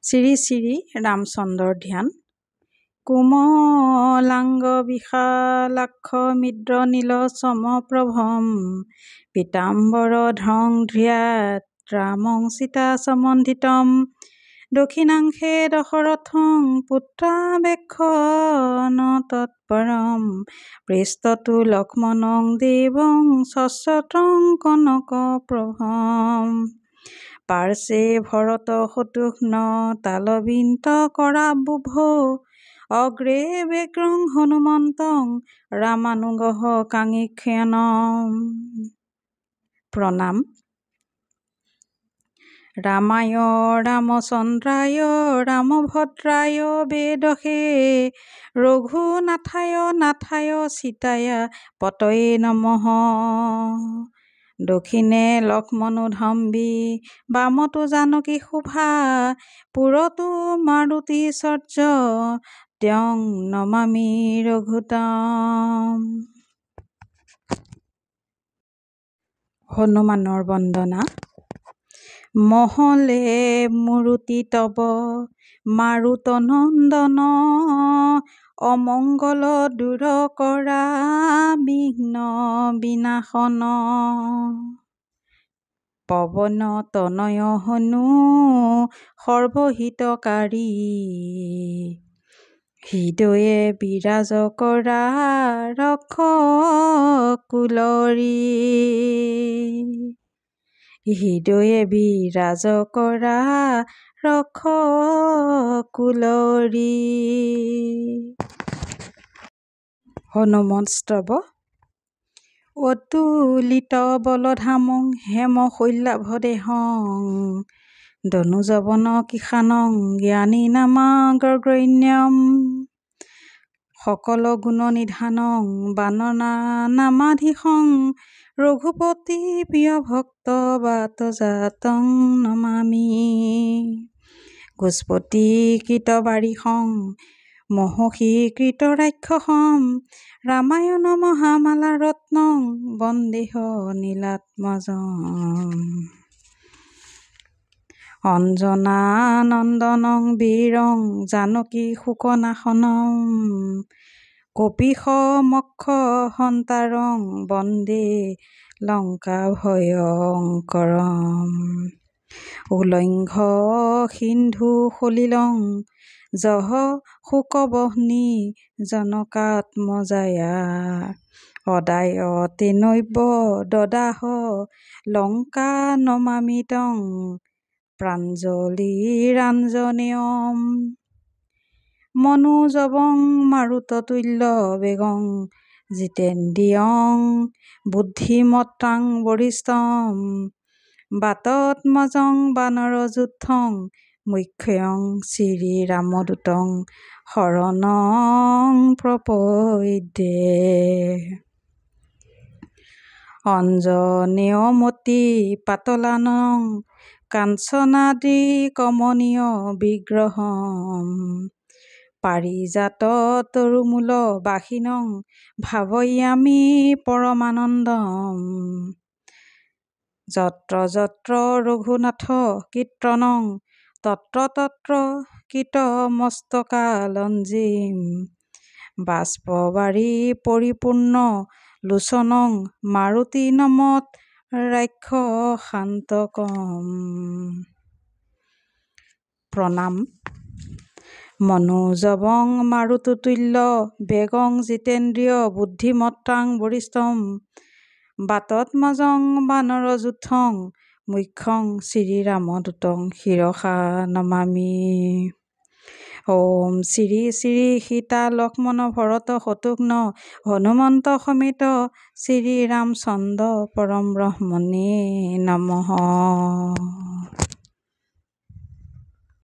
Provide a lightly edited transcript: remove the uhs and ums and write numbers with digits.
শ্ৰী শ্ৰী ৰামচন্দ্ৰৰ ধ্যান। কোমলাংগ বিশালাক্ষ মিদ্ৰ নীল সমপ্ৰভম পীতাম্বৰ ধং ধ্ৰিয়াত ৰামং সীতা সমন্ধিতম দক্ষিণাংশে দশৰথং পুত্ৰাবেক্ষণ তৎপৰম পৃষ্ঠতো লক্ষ্মণং দেৱং সশ্ৰতং কনকপ্ৰভম পাৰ্শ্বে ভৰত শত্ৰুঘ্ন তালবিন্ত কৰাবুভো অগ্ৰে ব্যগ্ৰং হনুমন্তং ৰামানুগহ কাঙীক্ষণম। প্ৰণাম। ৰামায় ৰামচন্দ্ৰায় ৰামভদ্ৰায় বেদসে ৰঘুনাথায় নাথায় সীতায় পতয়ে নমঃ। দক্ষিণে লক্ষ্মণোধম্বী বামতো জানকী শোভা পুৰতো মাৰুতি চৰ্য ত্যং নমামি ৰঘুতম। হনুমানৰ বন্দনা। মহলে মূৰুতি তব মাৰুত নন্দন অমংগল দূৰ কৰা বিঘ্ন বিনাশন পৱন তনয় হনু সৰ্বহিতকাৰী হৃদয়ে বিৰাজ কৰা ৰক্ষক কুলৰী। হৃদয়ে বিৰাজ কৰা ৰক্ষক কুলৰী। হনুমস্তৱ। অতুলিত বলধামং হেম শৈলাভদেহং দনুজৱন কিষাণং জ্ঞানী নামাগ্ৰগণ্যম সকল গুণ নিধানং বাননা নামাধীশং ৰঘুপতি প্ৰিয় ভক্ত বাতজাতং নমামি গোষ্পতি কৃত বাৰিষং মহৰ্ষি কৃত ৰাক্ষসম ৰামায়ণ মহামালা ৰত্নং বন্দেহ নীলাত্মজম। অঞ্জনা নন্দনং বীৰং জানকী শোকনাশনম কপিশ মক্ষ সন্তাৰং বন্দে লংকা ভয়ংকৰম। উলংঘ সিন্ধু সলিলং জহ শোকবহ্নি জনকাত্মজায়া অদায় তেনৈব দদাহ লংকা নমামিতং প্ৰাঞ্জলিৰাঞ্জনেয়ম। মনোজৱং মাৰুততুল্য বেগং জিতেন্দ্ৰিয়ং বুদ্ধিমত্তাং বৰিষ্ঠম বাতত্মজং বানৰযুথং মুখ্যং শ্ৰীৰামদূতং শৰণং প্ৰপদ্যে। অঞ্জনেয়মতি পাতলানং কাঞ্চনাদ্ৰি কমনীয় বিগ্ৰহম পাৰিজাত তৰুমূল বাসিনং ভাৱয়ামি পৰমানন্দম। যত্ৰ যত্ৰ ৰঘুনাথ কীৰ্তনং তত্ৰ তত্ৰ কীতমস্তকালঞ্জীম বাষ্পবাৰী পৰিপূৰ্ণ লোচনং মাৰুতি নমত ৰাক্ষসান্তকম। প্ৰণাম। মনোজৱং মাৰুততুল্য বেগং জিতেন্দ্ৰিয় বুদ্ধিমত্তাং বৰিষ্ঠম বাতত্মজং বানৰযুথং মুখ্যং শ্ৰীৰামদূতং শিৰসা নমামি। ওম শ্ৰী শ্ৰী সীতা লক্ষ্মণ ভৰত শত্ৰুঘ্ন হনুমন্ত সমেত শ্ৰীৰামচন্দ্ৰ পৰম ব্ৰহ্মণে নমঃ।